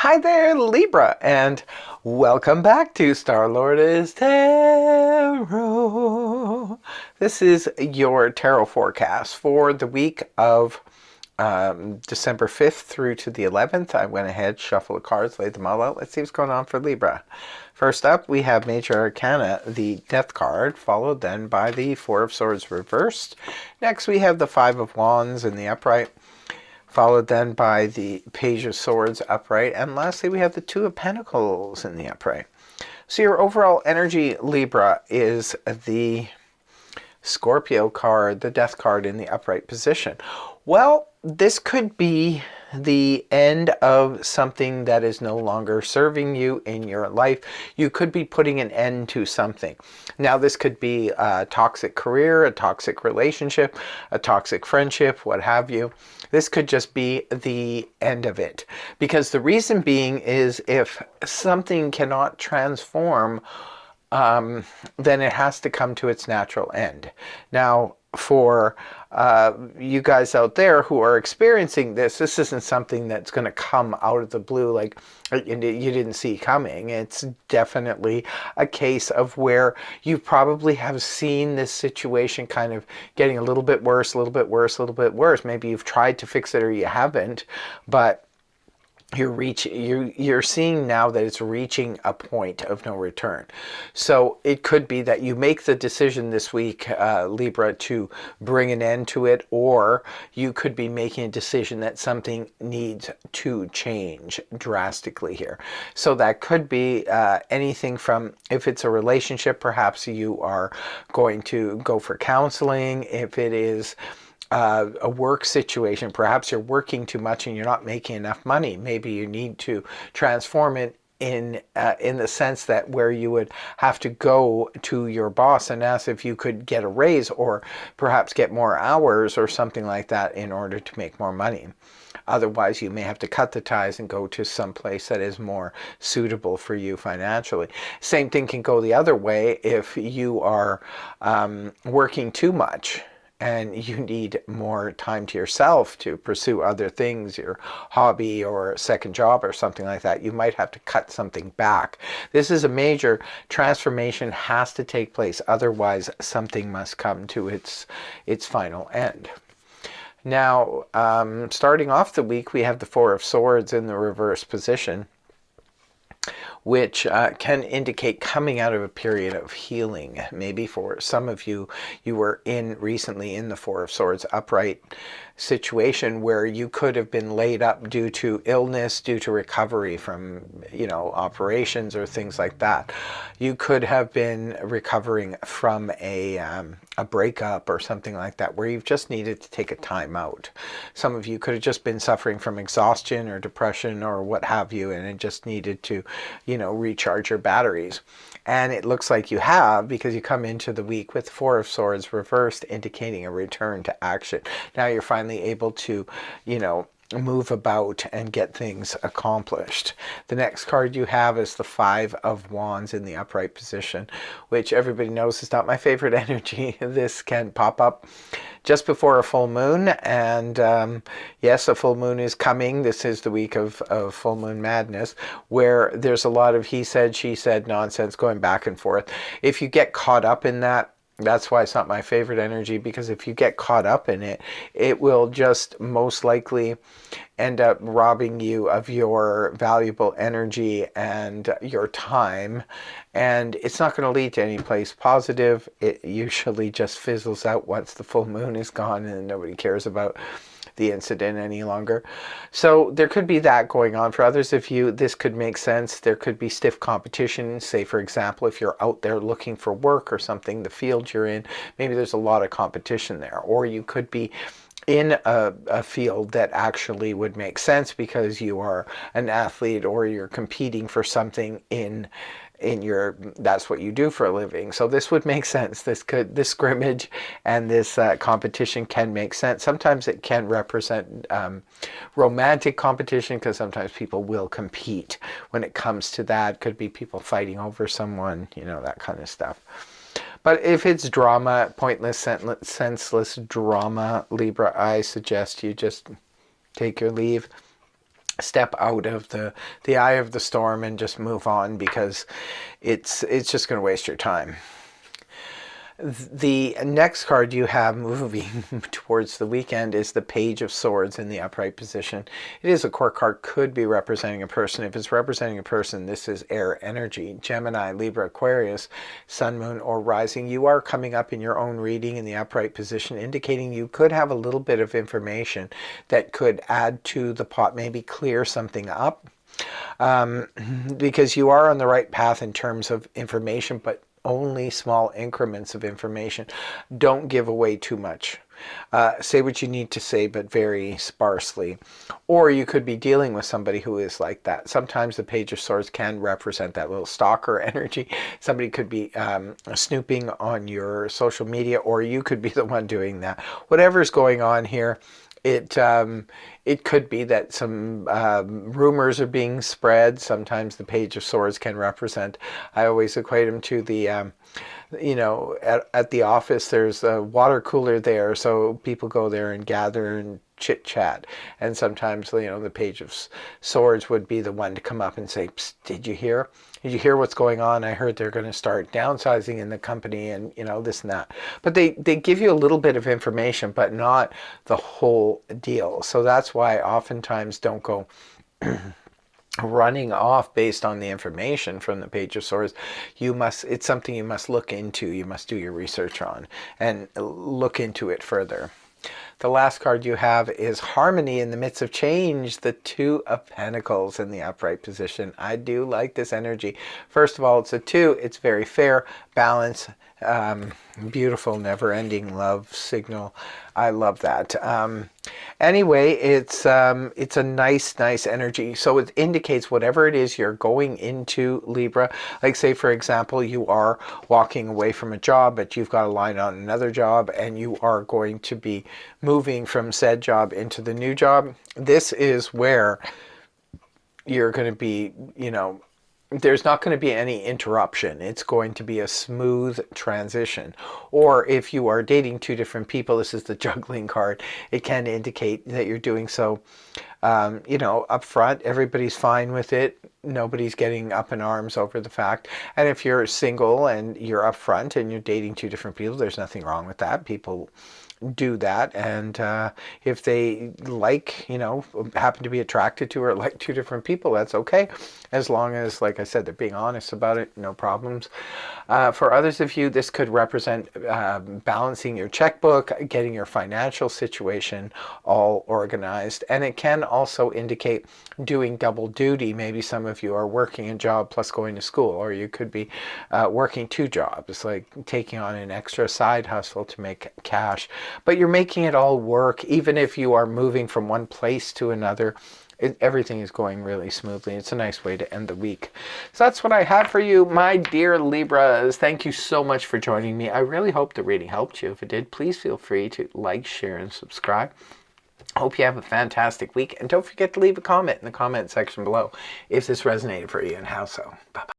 Hi there, Libra, and welcome back to Star-Lord's Tarot. This is your tarot forecast for the week of December 5th through to the 11th. I went ahead, shuffled the cards, laid them all out. Let's see what's going on for Libra. First up, we have Major Arcana, the Death card, followed then by the Four of Swords reversed. Next, we have the Five of Wands in the upright, followed then by the Page of Swords upright, and lastly we have the Two of Pentacles in the upright. So your overall energy, Libra, is the Scorpio card, the Death card in the upright position. Well, this could be the end of something that is no longer serving you in your life. You could be putting an end to something. Now, this could be a toxic career, a toxic relationship, a toxic friendship, what have you. This could just be the end of it. Because the reason being is if something cannot transform, then it has to come to its natural end. Now, for you guys out there who are experiencing this isn't something that's going to come out of the blue like you didn't see coming. It's definitely a case of where you probably have seen this situation kind of getting a little bit worse, a little bit worse, a little bit worse. Maybe you've tried to fix it or you haven't, but you're seeing now that it's reaching a point of no return. So it could be that you make the decision this week, Libra, to bring an end to it, or you could be making a decision that something needs to change drastically here. So that could be anything from, if it's a relationship, perhaps you are going to go for counseling. If it is a work situation, perhaps you're working too much and you're not making enough money. Maybe you need to transform it in the sense that where you would have to go to your boss and ask if you could get a raise or perhaps get more hours or something like that in order to make more money. Otherwise, you may have to cut the ties and go to some place that is more suitable for you financially. Same thing can go the other way if you are working too much and you need more time to yourself to pursue other things, your hobby or a second job or something like that. You might have to cut something back. This is a major transformation, has to take place. Otherwise, something must come to its final end. Now, starting off the week, we have the Four of Swords in the reverse position, which can indicate coming out of a period of healing. Maybe for some of you, you were recently in the Four of Swords upright situation where you could have been laid up due to illness, due to recovery from, operations or things like that. You could have been recovering from a breakup or something like that where you've just needed to take a time out. Some of you could have just been suffering from exhaustion or depression or what have you, and it just needed to, recharge your batteries. And it looks like you have, because you come into the week with Four of Swords reversed, indicating a return to action. Now you're finally able to, move about and get things accomplished. The next card you have is the Five of Wands in the upright position, which everybody knows is not my favorite energy. This can pop up just before a full moon, and yes, a full moon is coming. This is the week of full moon madness, where there's a lot of he said, she said nonsense going back and forth. If you get caught up in that, that's why it's not my favorite energy, because if you get caught up in it, it will just most likely end up robbing you of your valuable energy and your time, and it's not going to lead to any place positive. It usually just fizzles out once the full moon is gone and nobody cares about the incident any longer. So there could be that going on. For others of you, this could make sense. There could be stiff competition. Say, for example, if you're out there looking for work or something, the field you're in, maybe there's a lot of competition there. Or you could be in a field that actually would make sense because you are an athlete or you're competing for something in your, that's what you do for a living. So this would make sense. This scrimmage and this competition can make sense. Sometimes it can represent romantic competition, because sometimes people will compete when it comes to that. Could be people fighting over someone, that kind of stuff. But if it's drama, pointless, senseless drama, Libra, I suggest you just take your leave. step out of the eye of the storm and just move on, because it's just going to waste your time. The next card you have moving towards the weekend is the Page of Swords in the upright position. It is a court card, could be representing a person. If it's representing a person, this is air energy. Gemini, Libra, Aquarius, Sun, Moon, or Rising. You are coming up in your own reading in the upright position, indicating you could have a little bit of information that could add to the pot, maybe clear something up. Because you are on the right path in terms of information, but only small increments of information. Don't give away too much. Say what you need to say, but very sparsely. Or you could be dealing with somebody who is like that. Sometimes the Page of Swords can represent that little stalker energy. Somebody could be snooping on your social media, or you could be the one doing that. Whatever's going on here, it could be that some rumors are being spread. Sometimes the Page of Swords can represent, I always equate them to the, you know, at the office there's a water cooler there, so people go there and gather and chit chat. And sometimes, you know, the Page of Swords would be the one to come up and say, "Psst, did you hear? Did you hear what's going on? I heard they're going to start downsizing in the company," and, you know, this and that. But they give you a little bit of information, but not the whole deal. So that's why oftentimes don't go running off based on the information from the Page of Swords. It's something you must look into. You must do your research on and look into it further. The last card you have is Harmony in the Midst of Change, the Two of Pentacles in the upright position. I do like this energy. First of all, it's a 2. It's very fair, balance, beautiful, never-ending love signal. I love that. Anyway, it's a nice energy. So it indicates whatever it is you're going into, Libra. Like, say for example, you are walking away from a job, but you've got a line on another job, and you are going to be moving from said job into the new job. This is where you're going to be, you know, there's not going to be any interruption. It's going to be a smooth transition. Or if you are dating two different people, this is the juggling card, it can indicate that you're doing so, you know, up front. Everybody's fine with it. Nobody's getting up in arms over the fact. And if you're single and you're up front and you're dating two different people, there's nothing wrong with that. People do that, and if they like, you know, happen to be attracted to or like two different people, that's okay, as long as, like I said, they're being honest about it. No problems. For others of you, this could represent balancing your checkbook, getting your financial situation all organized, and it can also indicate doing double duty. Maybe some of you are working a job plus going to school, or you could be working 2 jobs, like taking on an extra side hustle to make cash. But you're making it all work, even if you are moving from one place to another. Everything is going really smoothly. It's a nice way to end the week. So that's what I have for you, my dear Libras. Thank you so much for joining me. I really hope the reading helped you. If it did, please feel free to like, share, and subscribe. Hope you have a fantastic week. And don't forget to leave a comment in the comment section below if this resonated for you and how so. Bye-bye.